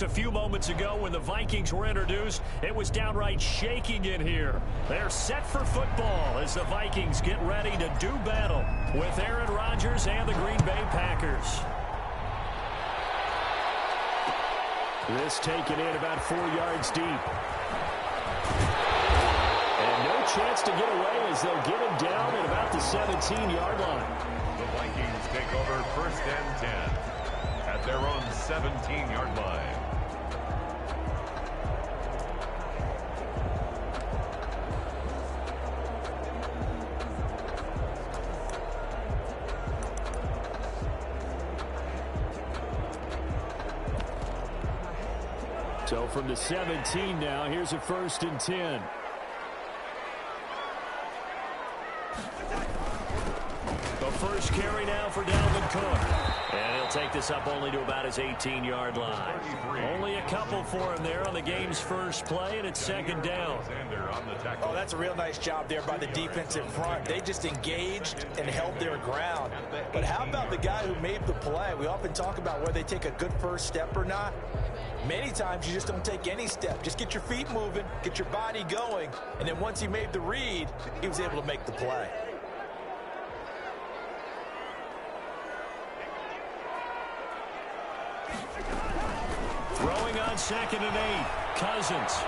A few moments ago when the Vikings were introduced, it was downright shaking in here. They're set for football as the Vikings get ready to do battle with Aaron Rodgers and the Green Bay Packers. This taken in about 4 yards deep. And no chance to get away as they'll get him down at about the 17-yard line. The Vikings take over 1st and 10 at their own 17-yard line. So from the 17 now, here's a 1st and 10. The first carry now for Dalvin Cook. And he'll take this up only to about his 18-yard line. Only a couple for him there on the game's first play, and it's 2nd down. Oh, that's a real nice job there by the defensive front. They just engaged and held their ground. But how about the guy who made the play? We often talk about whether they take a good first step or not. Many times you just don't take any step. Just get your feet moving, get your body going, and then once he made the read, he was able to make the play. Throwing on 2nd and 8, Cousins.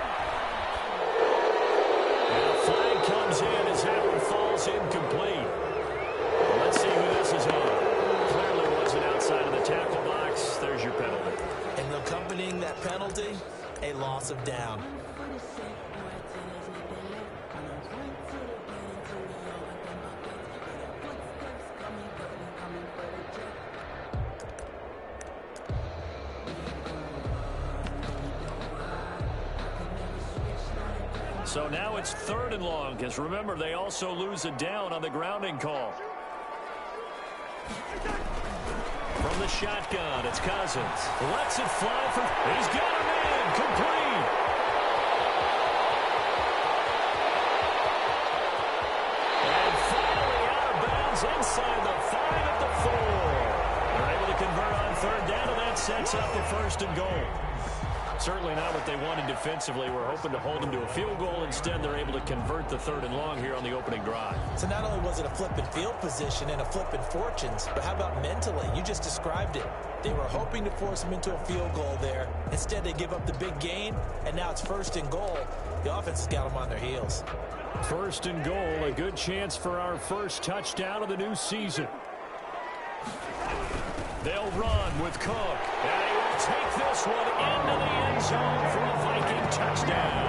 And a flag comes in as that one falls incomplete. Well, let's see who this is on. Clearly wasn't outside of the tackle box. There's your penalty. And accompanying that penalty, a loss of down. So now it's 3rd and long, because remember, they also lose a down on the grounding call. From the shotgun, it's Cousins. Lets it fly for... He's got him in. Complete. And finally out of bounds inside the 5 at the 4. They're able to convert on 3rd down, and that sets up the 1st and goal. Certainly not what they wanted defensively. We're hoping to hold them to a field goal. Instead, they're able to convert the 3rd and long here on the opening drive. So not only was it a flipping field position and a flipping fortunes, but how about mentally? You just described it. They were hoping to force them into a field goal there. Instead, they give up the big gain, and now it's 1st and goal. The offense has got them on their heels. 1st and goal, a good chance for our first touchdown of the new season. They'll run with Cook, and they will take this one into the end zone for a Viking touchdown.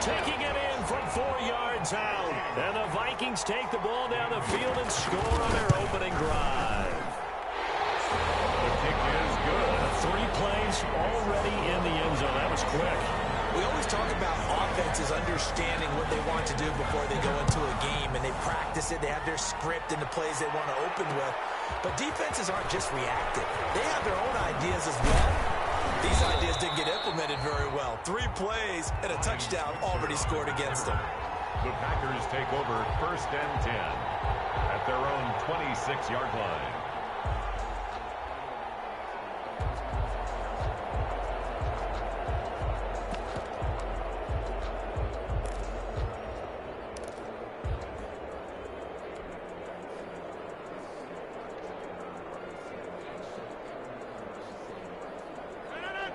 Taking it in from 4 yards out, and the Vikings take the ball down the field and score on their opening drive. The kick is good. 3 plays already in the end zone. That was quick. We always talk about offenses understanding what they want to do before they go into a game, and they practice it. They have their script and the plays they want to open with. But defenses aren't just reactive. They have their own ideas as well. These ideas didn't get implemented very well. 3 plays and a touchdown already scored against them. The Packers take over 1st and 10 at their own 26-yard line.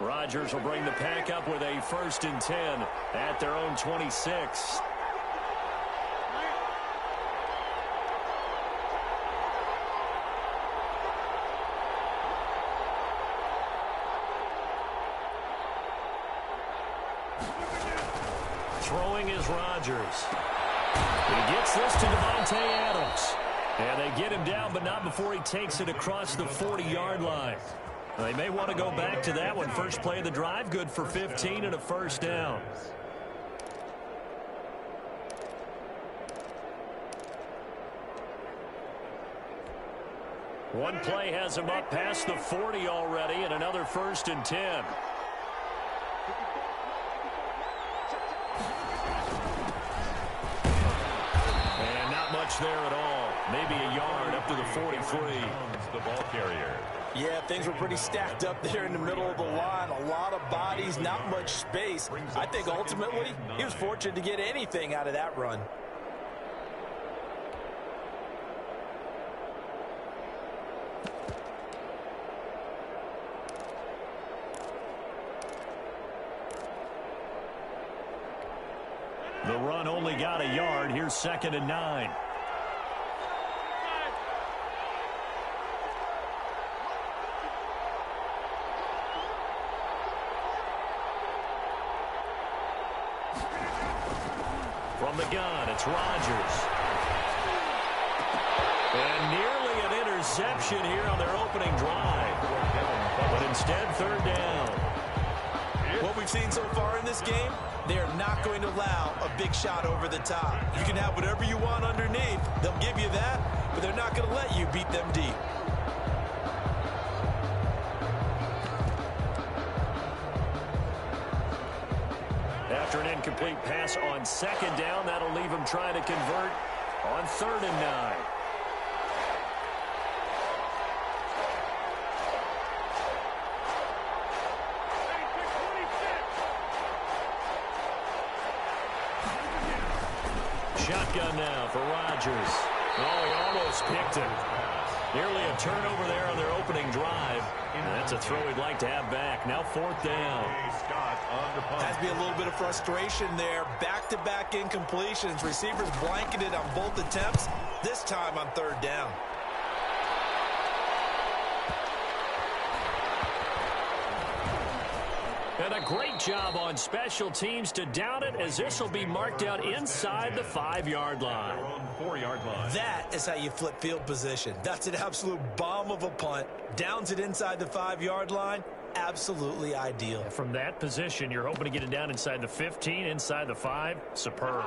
Rodgers will bring the pack up with a 1st and 10 at their own 26. Throwing is Rodgers. He gets this to Devontae Adams. And they get him down, but not before he takes it across the 40-yard line. They may want to go back to that one. First play of the drive, good for 15 and a 1st down. One play has him up past the 40 already, and another 1st and 10. And not much there at all. Maybe a yard up to the 43. The ball carrier. Yeah, things were pretty stacked up there in the middle of the line. A lot of bodies, not much space. I think ultimately he was fortunate to get anything out of that run. The run only got a yard. Here's 2nd and 9. From the gun, it's Rodgers. And nearly an interception here on their opening drive. But instead, 3rd down. What we've seen so far in this game, they are not going to allow a big shot over the top. You can have whatever you want underneath. They'll give you that, but they're not going to let you beat them deep. After an incomplete pass on 2nd down, that'll leave him trying to convert on 3rd and 9. Shotgun now for Rodgers. Oh, he almost picked it. Nearly a turnover there on their opening drive. And that's a throw he'd like to have back. Now 4th down. Has to be a little bit of frustration there. Back-to-back incompletions. Receivers blanketed on both attempts. This time on 3rd down. And a great job on special teams to down it, as this will be marked out inside the 5-yard line. 4-yard line. That is how you flip field position. That's an absolute bomb of a punt. Downs it inside the 5-yard line. Absolutely ideal. From that position, you're hoping to get it down inside the 15, inside the 5. Superb.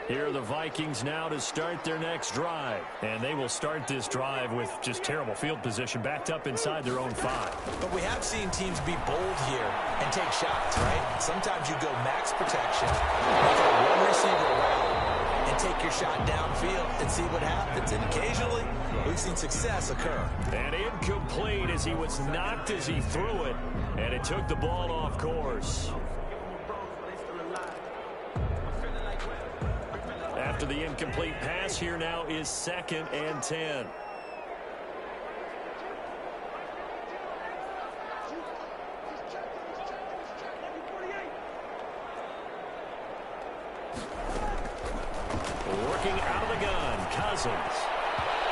Here are the Vikings now to start their next drive. And they will start this drive with just terrible field position, backed up inside their own 5. But we have seen teams be bold here and take shots, right? Sometimes you go max protection, make a one receiver route, and take your shot downfield and see what happens. And occasionally, we've seen success occur. And incomplete as he was knocked as he threw it. And it took the ball off course. After the incomplete pass, here now is 2nd and 10. Working out of the gun, Cousins.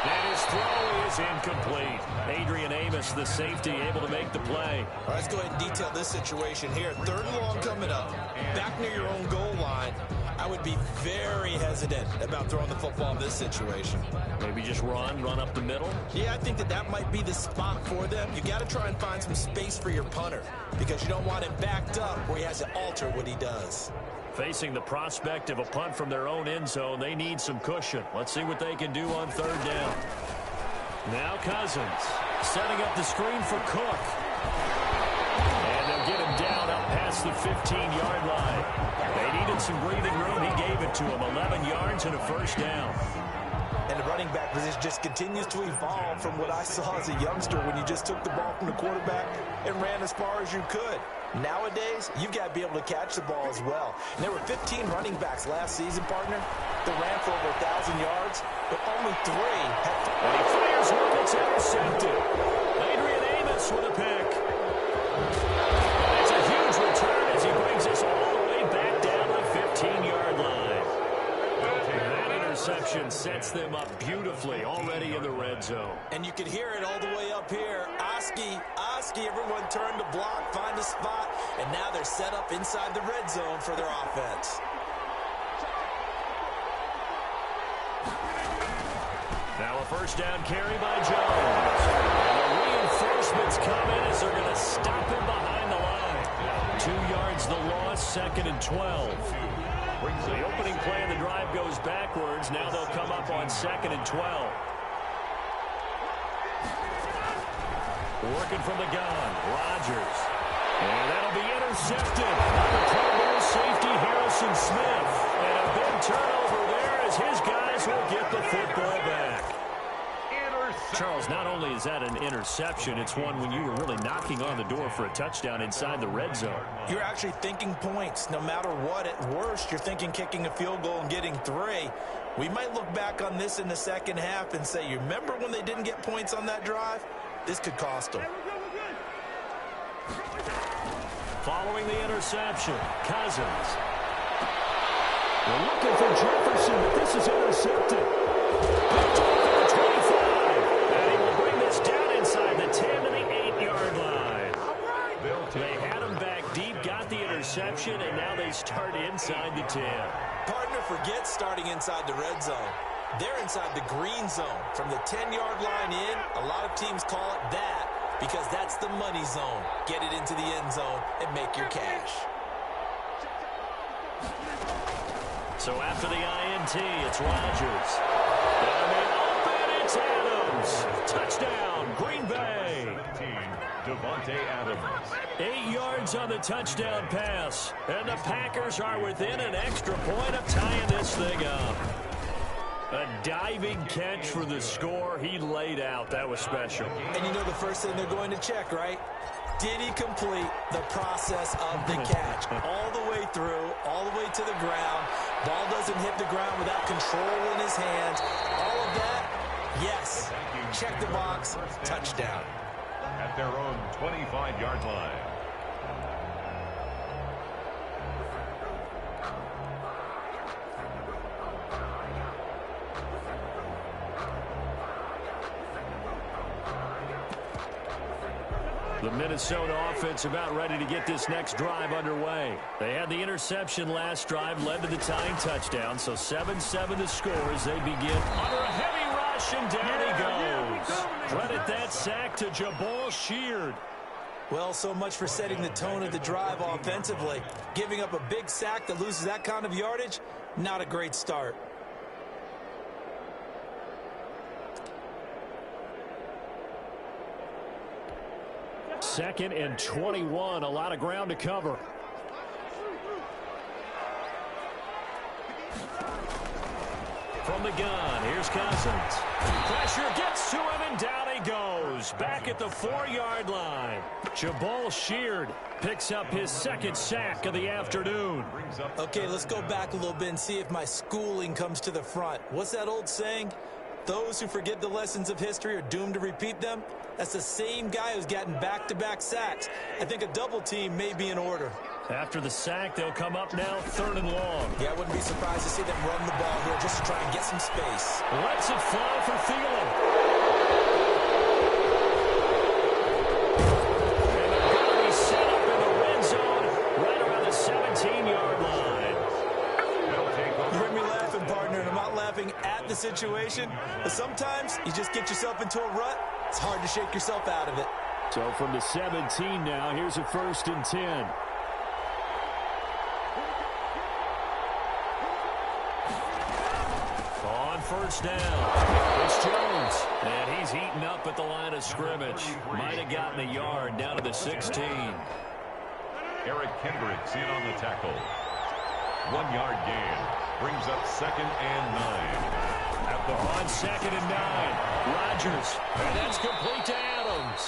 And his throw is incomplete. Adrian Amos, the safety, able to make the play. All right, let's go ahead and detail this situation here. 3rd and long coming up, back near your own goal line. I would be very hesitant about throwing the football in this situation. Maybe just run up the middle? Yeah, I think that might be the spot for them. You got to try and find some space for your punter because you don't want him backed up where he has to alter what he does. Facing the prospect of a punt from their own end zone, they need some cushion. Let's see what they can do on 3rd down. Now Cousins setting up the screen for Cook. And they'll get him down up past the 15-yard line. They needed some breathing room. He gave it to him. 11 yards and a 1st down. And the running back position just continues to evolve from what I saw as a youngster when you just took the ball from the quarterback and ran as far as you could. Nowadays, you've got to be able to catch the ball as well. And there were 15 running backs last season, partner, that ran for over 1,000 yards, but only 3 had... And he fires one that's intercepted. Adrian Amos with a pick. It's a huge return as he brings us all the way back down the 15-yard line. That interception sets them up beautifully already in the red zone. And you can hear it all the way up here. Oski, everyone turned to block, find a spot, and now they're set up inside the red zone for their offense. Now a 1st down carry by Jones. And the reinforcements come in as they're going to stop him behind the line. 2 yards the loss, 2nd and 12. The opening play of the drive goes backwards. Now they'll come up on 2nd and 12. Working from the gun, Rodgers. And that'll be intercepted by the Pro Bowl safety Harrison Smith. And a big turnover there as his guys will get the football back. Charles, not only is that an interception, it's one when you were really knocking on the door for a touchdown inside the red zone. You're actually thinking points. No matter what, at worst, you're thinking kicking a field goal and getting 3. We might look back on this in the second half and say, you remember when they didn't get points on that drive? This could cost them. Following the interception, Cousins. They're looking for Jefferson, but this is intercepted. Picked off at the 25. And he will bring this down inside the 10 to the 8-yard line. They had him back deep, got the interception, and now they start inside the 10. Partner, forget starting inside the red zone. They're inside the green zone. From the 10-yard line in, a lot of teams call it that because that's the money zone. Get it into the end zone and make your cash. So after the INT, it's Rodgers. Down the open, it's Adams. Touchdown, Green Bay. Devontae Adams. 8 yards on the touchdown pass. And the Packers are within an extra point of tying this thing up. A diving catch for the score. He laid out. That was special. And you know the first thing they're going to check, right? Did he complete the process of the catch? All the way through, all the way to the ground. Ball doesn't hit the ground without control in his hands. All of that, yes. Check the box, touchdown. At their own 25-yard line. The Minnesota offense about ready to get this next drive underway. They had the interception last drive, led to the tying touchdown. So 7-7 the score as they begin under a heavy rush, and down he goes. Credit that sack to Jabal Sheard. Well, so much for setting the tone of the drive offensively. Giving up a big sack that loses that kind of yardage, not a great start. Second and 21, a lot of ground to cover. From the gun, here's Cousins. Pressure gets to him, and down he goes. Back at the 4-yard line. Jabal Sheard picks up his second sack of the afternoon. Okay, let's go back a little bit and see if my schooling comes to the front. What's that old saying? Those who forget the lessons of history are doomed to repeat them. That's the same guy who's gotten back-to-back sacks. I think a double team may be in order. After the sack, they'll come up now 3rd and long. Yeah, I wouldn't be surprised to see them run the ball here just to try and get some space. Lets it fly for Thielen. And they're going to be set up in the red zone right around the 17-yard line. You heard me laughing, partner, and I'm not laughing at the situation. But sometimes you just get yourself into a rut. It's hard to shake yourself out of it. So from the 17 now, here's a 1st and 10. On 1st down, it's Jones. And he's heating up at the line of scrimmage. Might have gotten a yard down to the 16. Eric Kendricks in on the tackle. 1-yard gain. Brings up 2nd and 9. On 2nd and 9, Rodgers, and that's complete to Adams.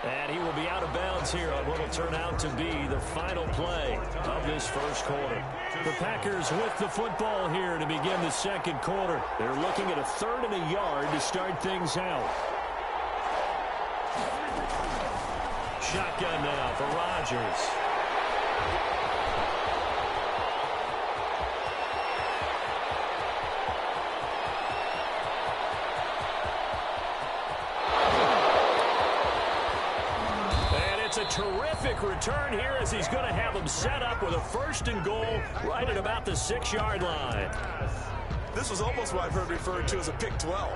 And he will be out of bounds here on what will turn out to be the final play of this first quarter. The Packers with the football here to begin the second quarter. They're looking at a 3rd and a yard to start things out. Shotgun now for Rodgers. A terrific return here as he's going to have them set up with a 1st and goal right at about the 6-yard line. This was almost what I've heard referred to as a pick 12.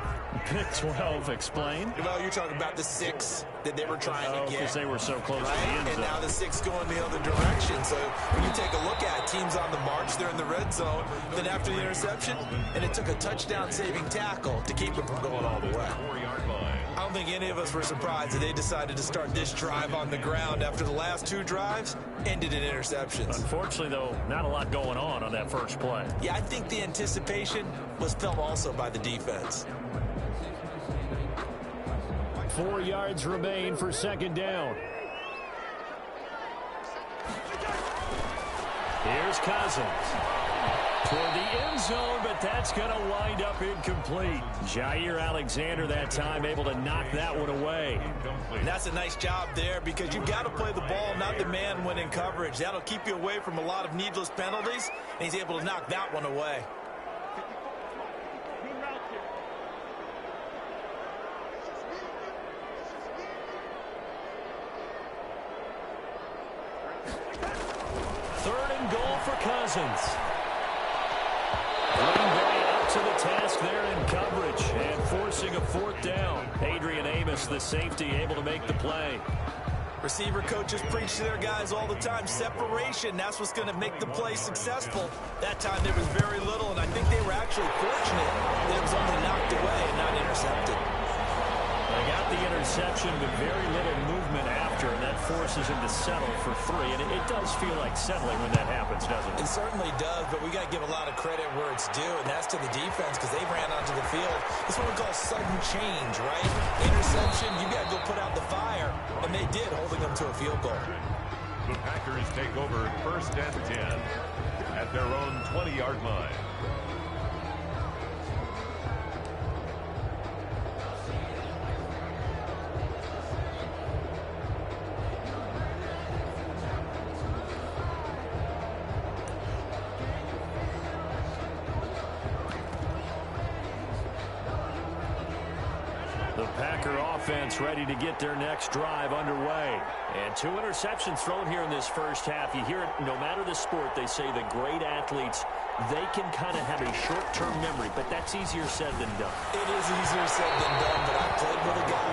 Pick 12, explain. Well, you're talking about the 6 that they were trying to get. Because they were so close right? to the end zone. And now the 6 going the other direction. So when you take a look at it, teams on the march, they're in the red zone. Then after the interception, and it took a touchdown-saving tackle to keep it from going all the way. 4-yard line. I don't think any of us were surprised that they decided to start this drive on the ground after the last 2 drives ended in interceptions. Unfortunately, though, not a lot going on that first play. Yeah, I think the anticipation was felt also by the defense. 4 yards remain for second down. Here's Cousins. Toward the end zone, but that's going to wind up incomplete. Jair Alexander that time able to knock that one away. And that's a nice job there because you've got to play the ball, not the man when in coverage. That'll keep you away from a lot of needless penalties, and he's able to knock that one away. Third and goal for Cousins. Green Bay up to the task there in coverage and forcing a fourth down. Adrian Amos, the safety, able to make the play. Receiver coaches preach to their guys all the time. Separation, that's what's going to make the play successful. That time there was very little, and I think they were actually fortunate that it was only knocked away and not intercepted. They got the interception, but very little movement after, and that forces him to settle for 3. And it does feel like settling when that happens, doesn't it? It certainly does, but we got to give a lot of credit where it's due, and that's to the defense because they ran onto the field. It's what we call sudden change, right? Interception, you got to go put out the fire, and they did, holding them to a field goal. The Packers take over 1st and 10 at their own 20-yard line. The Packer offense ready to get their next drive underway. And 2 interceptions thrown here in this first half. You hear it, no matter the sport, they say the great athletes, they can kind of have a short-term memory, but that's easier said than done. It is easier said than done, but I played with a guy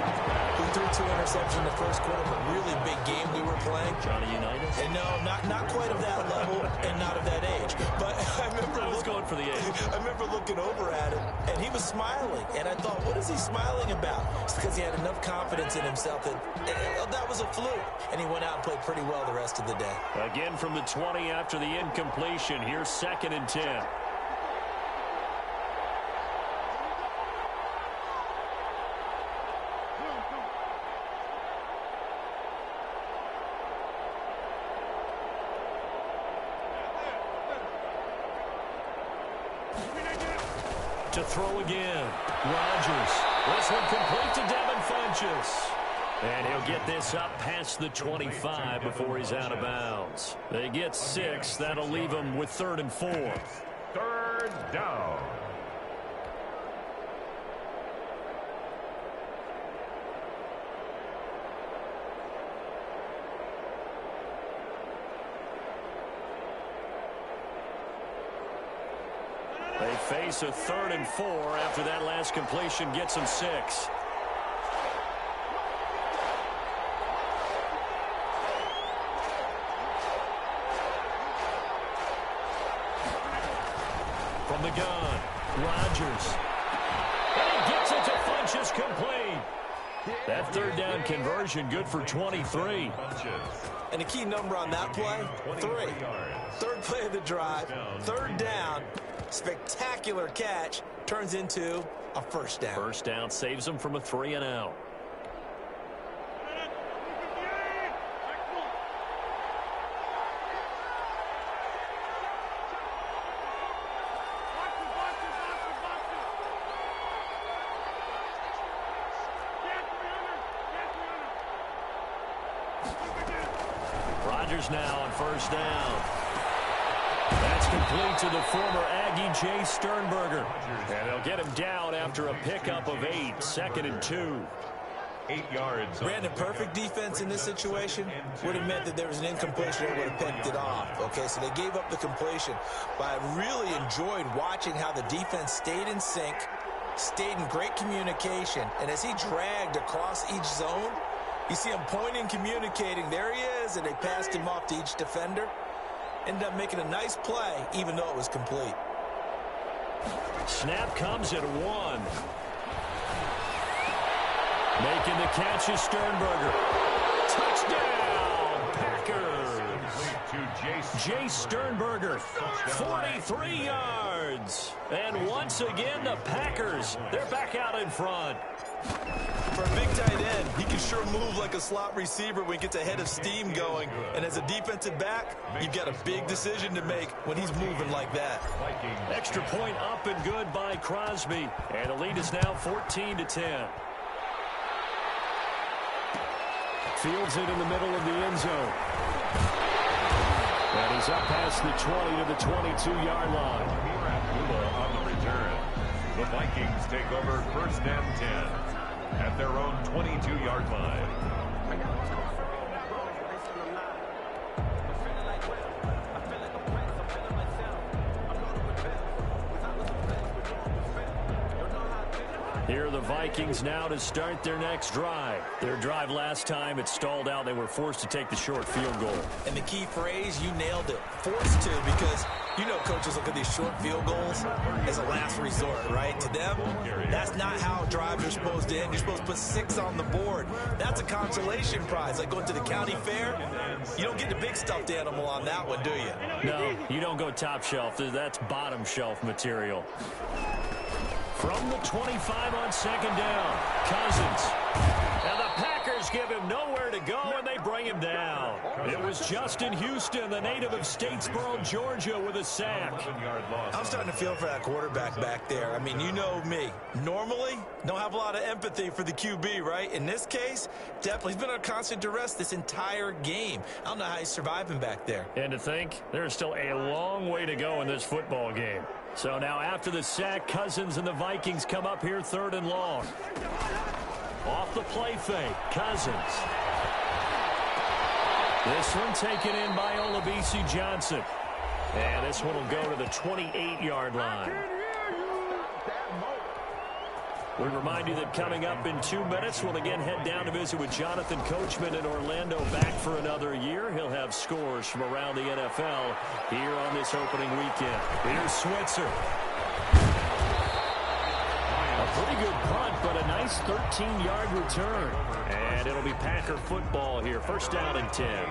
who threw 2 interceptions in the first quarter of a really big game we were playing. Johnny Unitas? And no, not quite of that level and not of that age. But I remember going for the age. I remember looking over at him, and he was smiling. And I thought, what is he smiling about? It's because he had enough confidence in himself that that was a fluke. And he went out and played pretty well the rest of the day. Again from the 20 after the incompletion. Here's 2nd and 10. To throw again. Rodgers. This one complete to Devin Funchess. And he'll get this up past the 25 before he's out of bounds. They get 6. That'll leave him with 3rd and 4. 3rd down. They face a 3rd and 4 after that last completion gets them 6. From the gun, Rodgers. And he gets it to Funchess, complete. That 3rd down conversion good for 23. And the key number on that play, 3. 3rd play of the drive, 3rd down. Spectacular catch turns into a 1st down. 1st down saves them from a 3 and out. Rodgers now on 1st down. That's complete to the former Aggie, Jay Sternberger. And they'll get him down after a pickup of 8. 2nd and 2. 8 yards. Brandon, perfect defense in this situation would have meant that there was an incompletion that would have picked it off. Okay, so they gave up the completion. But I really enjoyed watching how the defense stayed in sync, stayed in great communication. And as he dragged across each zone, you see him pointing, communicating. There he is, and they passed him off to each defender. Ended up making a nice play, even though it was complete. Snap comes at 1. Making the catch is Sternberger. Touchdown, Packers. Jay Sternberger, 43 yards. And once again, the Packers, they're back out in front. For a big tight end, he can sure move like a slot receiver when he gets a head of steam going. And as a defensive back, you've got a big decision to make when he's moving like that. Extra point up and good by Crosby. And the lead is now 14-10. Fields it in the middle of the end zone. And he's up past the 20 to the 22-yard line. On the return. The Vikings take over 1st and 10 at their own 22-yard line. Here are the Vikings now to start their next drive. Their drive last time, it stalled out. They were forced to take the short field goal. And the key phrase, you nailed it. Forced to, because you know coaches look at these short field goals as a last resort, right? To them, that's not how drives are supposed to end. You're supposed to put 6 on the board. That's a consolation prize. Like going to the county fair, you don't get the big stuffed animal on that one, do you? No, you don't go top shelf. That's bottom shelf material. From the 25 on 2nd down, Cousins. And the Packers give him nowhere to go, and they bring him down. It was Justin Houston, the native of Statesboro, Georgia, with a sack. I'm starting to feel for that quarterback back there. I mean, you know me. Normally, don't have a lot of empathy for the QB, right? In this case, definitely. He's been under constant duress this entire game. I don't know how he's surviving back there. And to think, there's still a long way to go in this football game. So now after the sack, Cousins and the Vikings come up here 3rd and long. Off the play fake, Cousins. This one taken in by Olabisi Johnson. And this one will go to the 28-yard line. We remind you that coming up in 2 minutes, we'll again head down to visit with Jonathan Coachman in Orlando, back for another year. He'll have scores from around the NFL here on this opening weekend. Here's Switzer. A pretty good punt, but a nice 13-yard return. And it'll be Packer football here. 1st down and 10.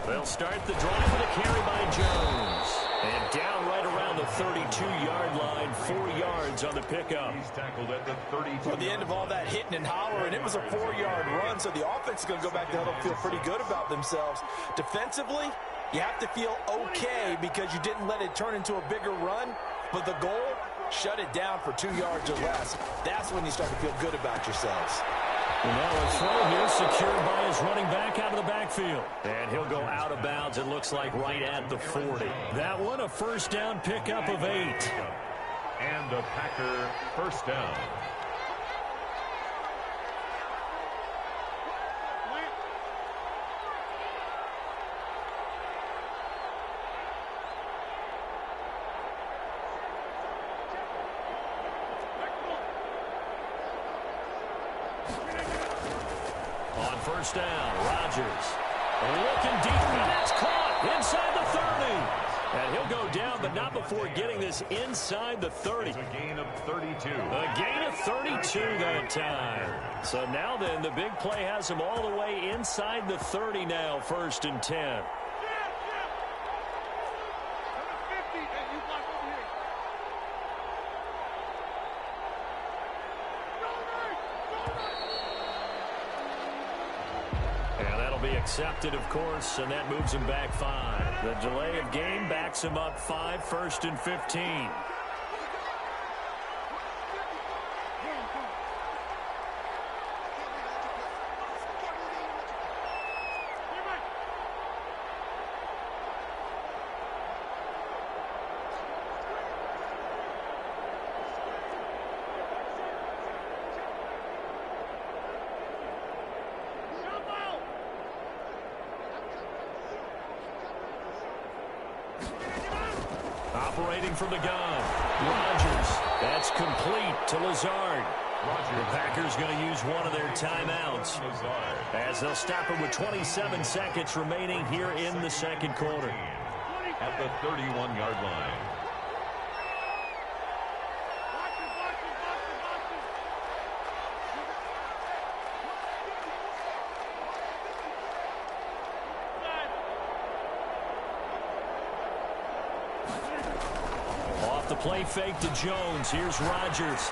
They'll start the drive with a carry by Jones. And down right around the 32-yard line, 4 yards on the pickup. He's tackled at the 32. At the end of all that hitting and hollering, it was a 4-yard run, so the offense is going to go back there and feel pretty good about themselves. Defensively, you have to feel okay because you didn't let it turn into a bigger run, but the goal, shut it down for 2 yards or less. That's when you start to feel good about yourselves. Well, now a throw here secured by his running back out of the backfield. And he'll go out of bounds, it looks like, right at the 40. That one, a 1st down pickup of 8. And a Packer 1st down. On 1st down, Rodgers looking deep, and that's caught inside the 30. And he'll go down, but not before getting this inside the 30. It's a gain of 32. A gain of 32 that time. So now then, the big play has him all the way inside the 30 now, 1st and 10. Accepted, of course, and that moves him back 5. The delay of game backs him up 5, 1st and 15. Operating from the gun, Rodgers. That's complete to Lazard. The Packers going to use one of their timeouts as they'll stop it with 27 seconds remaining here in the 2nd quarter. at the 31-yard line. Off the play fake to Jones. Here's Rodgers.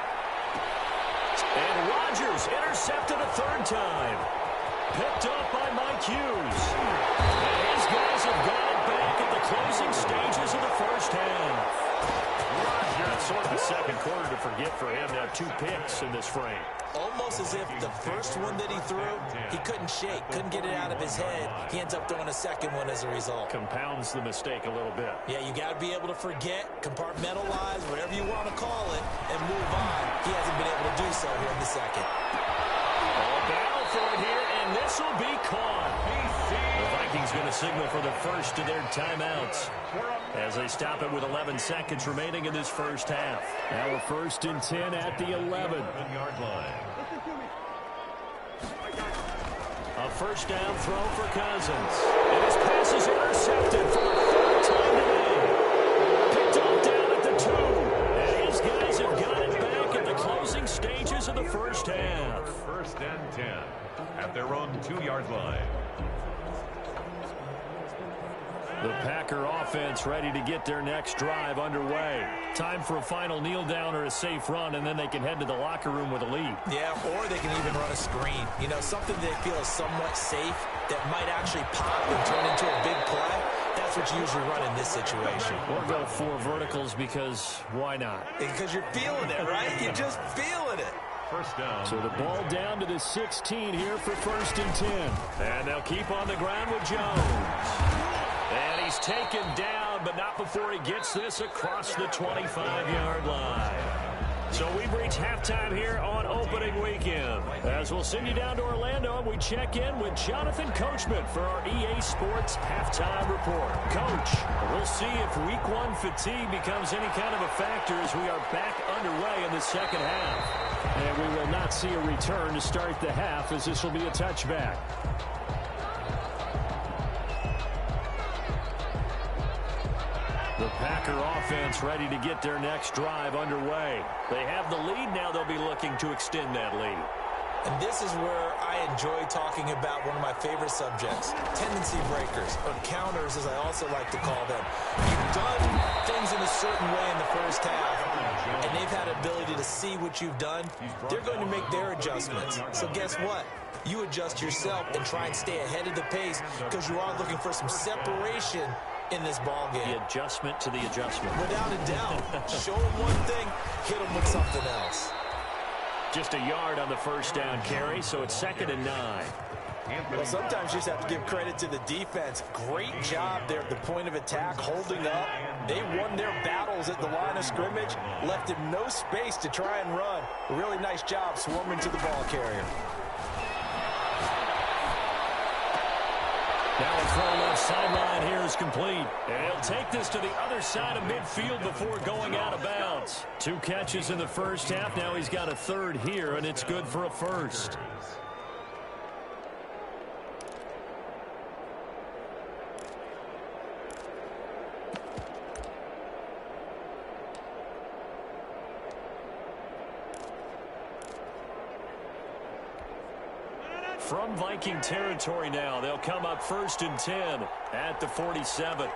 And Rodgers intercepted a third time. Picked up by Mike Hughes. And his guys have got it back at the closing stages of the first half. Rodgers, sort of the second quarter to forget for him to have 2 picks in this frame. Almost as if the first one that he threw, he couldn't shake, couldn't get it out of his head. He ends up throwing a second one as a result. Compounds the mistake a little bit. Yeah, you got to be able to forget, compartmentalize, whatever you want to call it, and move on. He hasn't been able to do so here in the second. Battle for it here, and this will be caught. The Vikings going to signal for the first of their timeouts as they stop it with 11 seconds remaining in this first half. Now a 1st and 10 at the 11-yard line. A first down throw for Cousins. And his pass is intercepted for the 3rd time today. Picked off down at the 2. And his guys have got it back at the closing stages of the first half. 1st and 10 at their own 2-yard line. The Packer offense ready to get their next drive underway. Time for a final kneel down or a safe run, and then they can head to the locker room with a lead. Yeah, or they can even run a screen. You know, something they feel is somewhat safe that might actually pop and turn into a big play. That's what you usually run in this situation. Or go 4 verticals because why not? Because you're feeling it, right? You're just feeling it. First down. So the ball down to the 16 here for 1st and 10. And they'll keep on the ground with Jones. And he's taken down, but not before he gets this across the 25-yard line. So we've reached halftime here on opening weekend. As we'll send you down to Orlando, and we check in with Jonathan Coachman for our EA Sports Halftime Report. Coach, we'll see if Week 1 fatigue becomes any kind of a factor as we are back underway in the second half. And we will not see a return to start the half, as this will be a touchback. The Packer offense ready to get their next drive underway. They have the lead now. They'll be looking to extend that lead. And this is where I enjoy talking about one of my favorite subjects, tendency breakers, or counters as I also like to call them. You've done things in a certain way in the first half, and they've had ability to see what you've done. They're going to make their adjustments. So guess what? You adjust yourself and try and stay ahead of the pace because you are looking for some separation in this ball game. The adjustment to the adjustment. Without a doubt. Show them one thing, hit them with something else. Just a yard on the first down carry, so it's 2nd and 9. Well, sometimes you just have to give credit to the defense. Great job there at the point of attack, holding up. They won their battles at the line of scrimmage, left him no space to try and run. A really nice job swarming to the ball carrier. Now a throw left sideline here is complete. And he'll take this to the other side of midfield before going out of bounds. 2 catches in the first half. Now he's got a 3rd here, and it's good for a 1st. From Viking territory now, they'll come up 1st and 10 at the 47.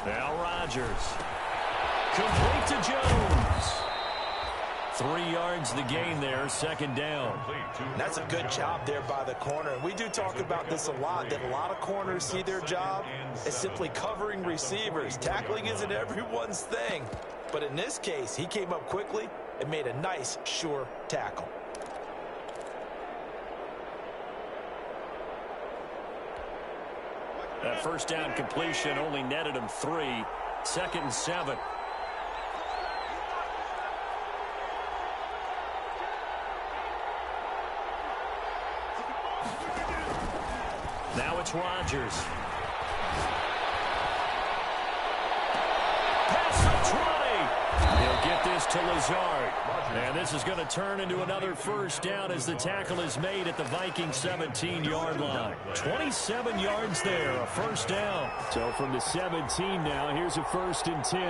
Now Rodgers. Complete to Jones. 3 yards the gain there, 2nd down. That's a good job there by the corner. We do talk about this a lot, that a lot of corners see their job as simply covering receivers. Tackling isn't everyone's thing. But in this case, he came up quickly and made a nice, sure tackle. That first down completion only netted him 3. 2nd and 7. Now it's Rodgers. Pass for 20. He'll get this goes to Lazard. And this is going to turn into another first down as the tackle is made at the Vikings 17-yard line. 27 yards there, a first down. So from the 17 now, here's a 1st and 10.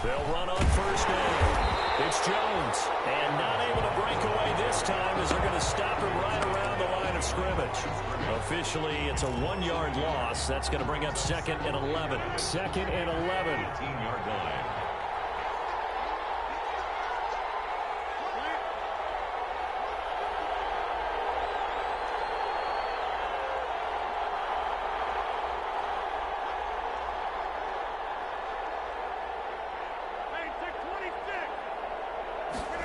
They'll run on first down. It's Jones, and not able to break away this time as they're going to stop him right around the line of scrimmage. Officially, it's a 1-yard loss. That's going to bring up 2nd and 11. 2nd and 11. 18-yard line.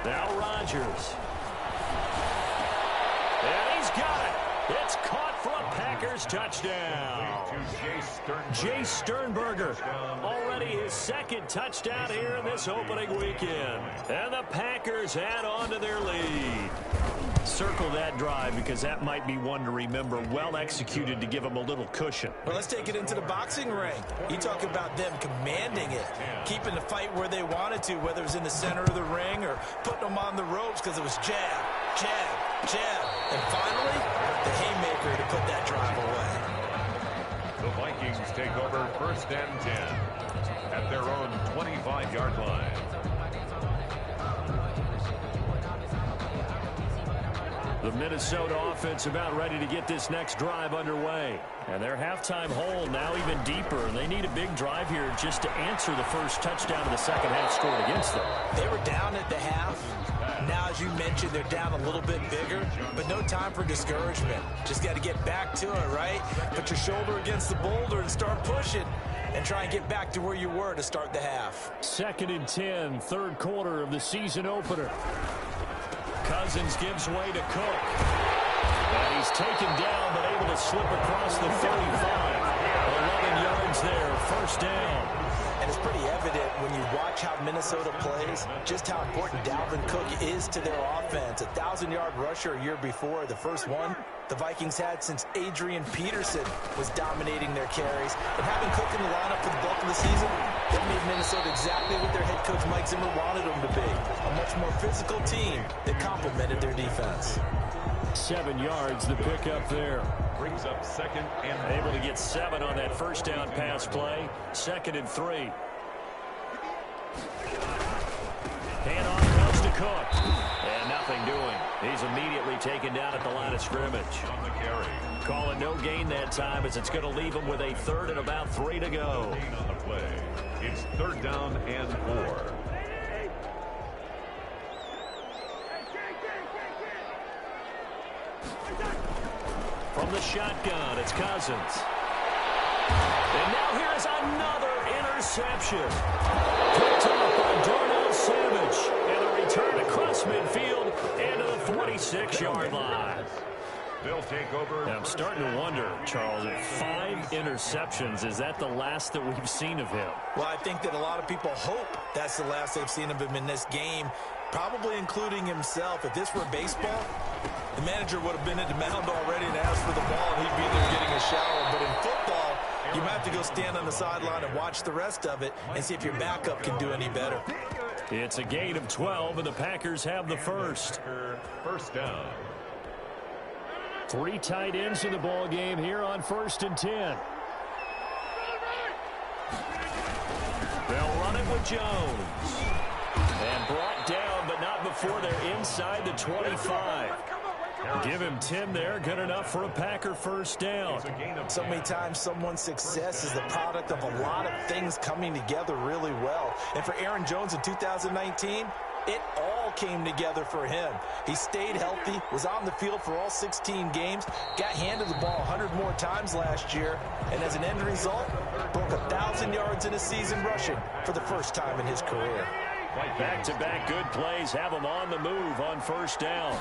Now Rodgers. And he's got it. It's caught for a Packers touchdown. Jay Sternberger, already his 2nd touchdown here in this opening weekend. And the Packers add on to their lead. Circle that drive because that might be one to remember. Well executed to give them a little cushion. Well, let's take it into the boxing ring. You talk about them commanding it, keeping the fight where they wanted to, whether it was in the center of the ring or putting them on the ropes because it was jab, jab, jab. And finally, the haymaker to put that drive away. The Vikings take over 1st and 10 at their own 25-yard line. The Minnesota offense about ready to get this next drive underway. And their halftime hole now even deeper. And they need a big drive here just to answer the first touchdown of the second half scored against them. They were down at the half. Now, as you mentioned, they're down a little bit bigger, but no time for discouragement. Just got to get back to it, right? Put your shoulder against the boulder and start pushing and try and get back to where you were to start the half. 2nd and 10, 3rd quarter of the season opener. Cousins gives way to Cook. And he's taken down but able to slip across the 35. 11 yards there, 1st down. And it's pretty evident when you watch how Minnesota plays, just how important Dalvin Cook is to their offense. 1,000-yard rusher a year before, the first one the Vikings had since Adrian Peterson was dominating their carries. And having Cook in the lineup for the bulk of the season, that made Minnesota exactly what their head coach Mike Zimmer wanted them to be. A much more physical team that complemented their defense. 7 yards, the pickup there. Brings up 2nd and able to get 7 on that first down pass play. 2nd and 3. Handoff comes to Cook. And nothing doing. He's immediately taken down at the line of scrimmage. on the carry. Calling no gain that time as it's going to leave him with a 3rd and about 3 to go. On the play. It's 3rd down and 4. From the shotgun, it's Cousins. And now here's another interception. Picked up by Darnell Savage. And a return across midfield into the 46-yard line. They'll take over. Now I'm starting to wonder, Charles, if 5 interceptions, is that the last that we've seen of him? Well, I think that a lot of people hope that's the last they've seen of him in this game, probably including himself. If this were baseball, the manager would have been at the mound already and asked for the ball, and he'd be there getting a shower. But in football, you might have to go stand on the sideline and watch the rest of it and see if your backup can do any better. It's a gain of 12, and the Packers have the first. 1st down. 3 tight ends in the ball game here on 1st and 10. They'll run it with Jones. And brought down, but not before they're inside the 25. Give him 10 there. Good enough for a Packer first down. So many times someone's success is the product of a lot of things coming together really well. And for Aaron Jones in 2019, it all came together for him. He stayed healthy, was on the field for all 16 games, got handed the ball 100 more times last year, and as an end result, broke 1,000 yards in a season rushing for the first time in his career. Back-to-back good plays have him on the move on first down.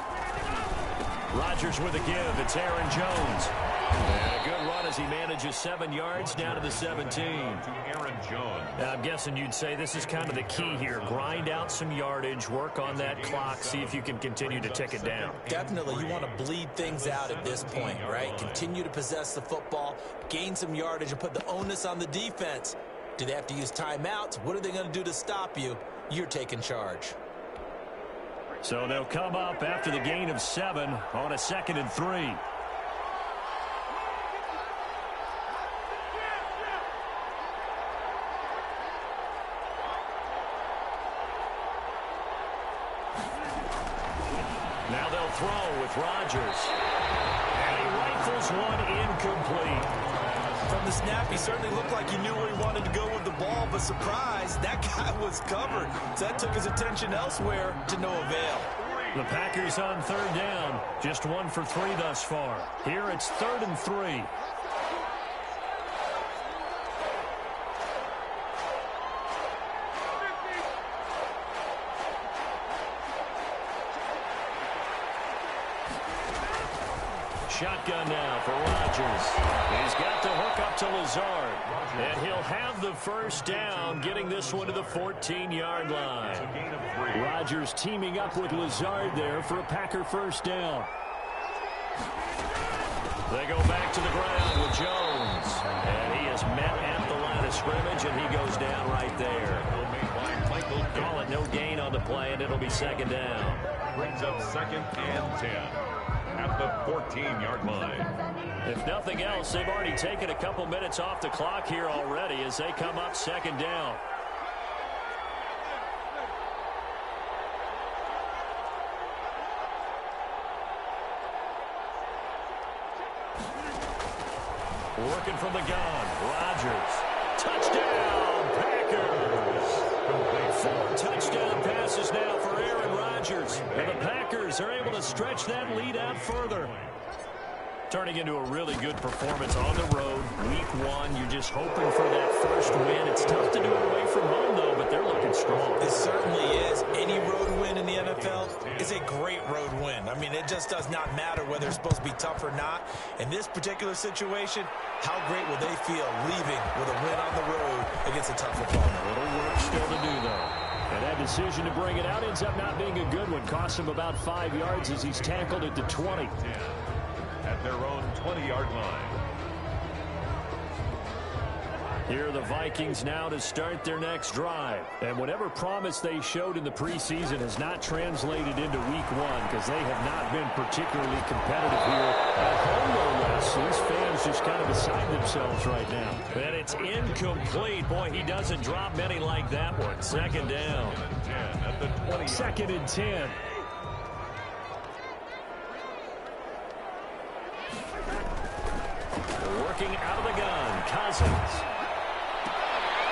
Rodgers with a give. It's Aaron Jones. And a good run as he manages 7 yards down to the 17. Aaron Jones. Now, I'm guessing you'd say this is kind of the key here. Grind out some yardage, work on that clock, see if you can continue to tick it down. Definitely. You want to bleed things out at this point, right? Continue to possess the football, gain some yardage, and put the onus on the defense. Do they have to use timeouts? What are they going to do to stop you? you're taking charge. So they'll come up after the gain of 7 on a 2nd and 3. Now they'll throw with Rodgers. And he rifles one incomplete. From the snap, he certainly looked like he knew where he wanted to go with the ball, but surprise, that guy was covered. So that took his attention elsewhere to no avail. The Packers on 3rd down. Just 1 for 3 thus far. Here it's 3rd and 3. Shotgun now for Rodgers. He's got the hook up to Lazard. And he'll have the first down, getting this one to the 14-yard line. Rodgers teaming up with Lazard there for a Packer first down. They go back to the ground with Jones. And he is met at the line of scrimmage, and he goes down right there. Call it no gain on the play, and it'll be 2nd down. Brings up 2nd and 10. At the 14-yard line. If nothing else, they've already taken a couple minutes off the clock here already as they come up 2nd down. Working from the gun, Rodgers. Touchdown, Packers! 4 touchdown passes now for Aaron Rodgers. And the Packers are able to stretch that lead out further. Turning into a really good performance on the road. Week 1, you're just hoping for that first win. It's tough to do it away from home, though, but they're looking strong. It certainly is. Any road win in the NFL is a great road win. I mean, it just does not matter whether it's supposed to be tough or not. In this particular situation, how great will they feel leaving with a win on the road against a tough opponent? A little work still to do, though. And that decision to bring it out ends up not being a good one. Costs him about 5 yards as he's tackled at the 20. At their own 20-yard line. Here are the Vikings now to start their next drive. And whatever promise they showed in the preseason has not translated into week 1 because they have not been particularly competitive here at home, no less. So these fans just kind of beside themselves right now. And it's incomplete. Boy, he doesn't drop many like that one. 2nd down. 2nd and 10. Working out of the gun, Cousins.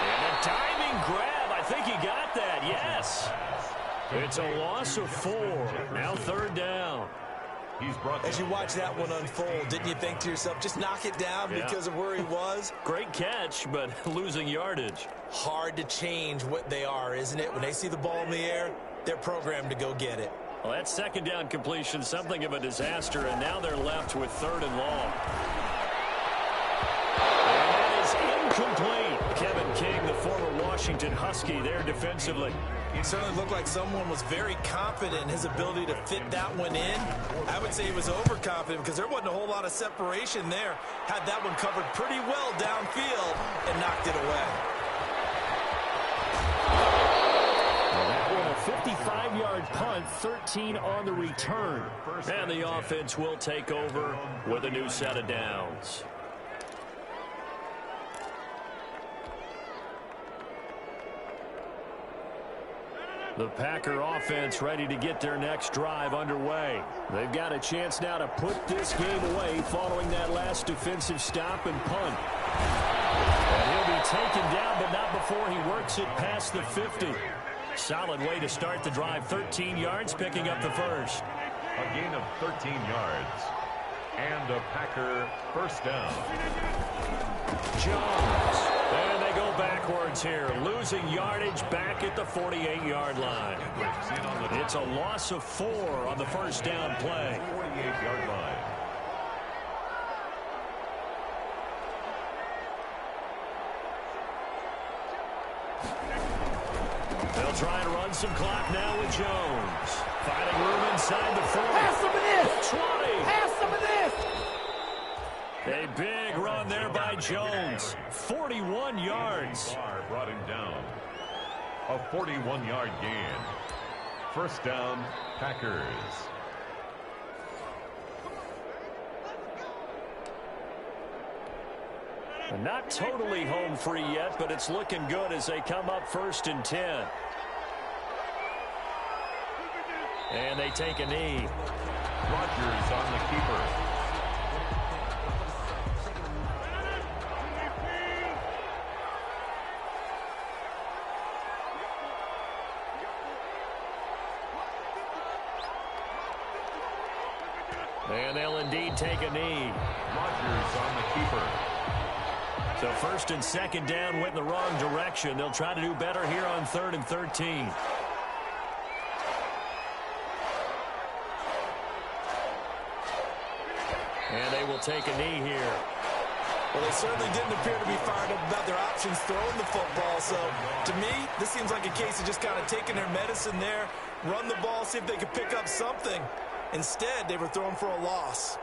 And a diving grab. I think he got that, yes. It's a loss of 4. Now 3rd down. As you watch that one unfold, didn't you think to yourself, just knock it down because of where he was? Great catch, but losing yardage. Hard to change what they are, isn't it? When they see the ball in the air, they're programmed to go get it. Well, that 2nd down completion, something of a disaster, and now they're left with 3rd and long. Complete. Kevin King, the former Washington Husky, there defensively. It certainly looked like someone was very confident in his ability to fit that one in. I would say he was overconfident because there wasn't a whole lot of separation there. Had that one covered pretty well downfield and knocked it away. Well, that one, a 55-yard punt, 13 on the return. And the offense will take over with a new set of downs. The Packer offense ready to get their next drive underway. They've got a chance now to put this game away following that last defensive stop and punt. And he'll be taken down, but not before he works it past the 50. Solid way to start the drive. 13 yards, picking up the first. A gain of 13 yards. And a Packer first down. Jones. And they go backwards here. Losing yardage back at the 48-yard line. It's a loss of 4 on the first down play. 48-yard line. They'll try and run some clock now with Jones. Finding room inside the 40. Have some of this! 20. Have some of this! A big run there by Jones. 41 yards. Brought him down. A 41-yard gain. First down, Packers. Not totally home free yet, but it's looking good as they come up 1st and 10. And they take a knee. Rodgers on the keeper. And they'll indeed take a knee. Rodgers on the keeper. So 1st and 2nd down went in the wrong direction. They'll try to do better here on 3rd and 13. And they will take a knee here. Well, they certainly didn't appear to be fired up about their options throwing the football. So, to me, this seems like a case of just kind of taking their medicine there, run the ball, see if they could pick up something. Instead, they were throwing for a loss.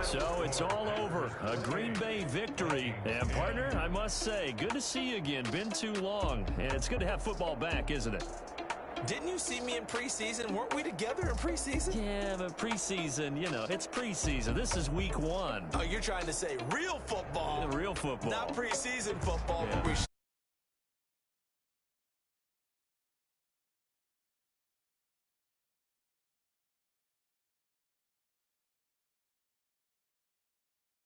So it's all over. A Green Bay victory. And, partner, I must say, good to see you again. Been too long. And it's good to have football back, isn't it? Didn't you see me in preseason? Weren't we together in preseason? Yeah, but preseason, you know, it's preseason. This is week 1. Oh, you're trying to say real football. Real football. Not preseason football, Yeah. but we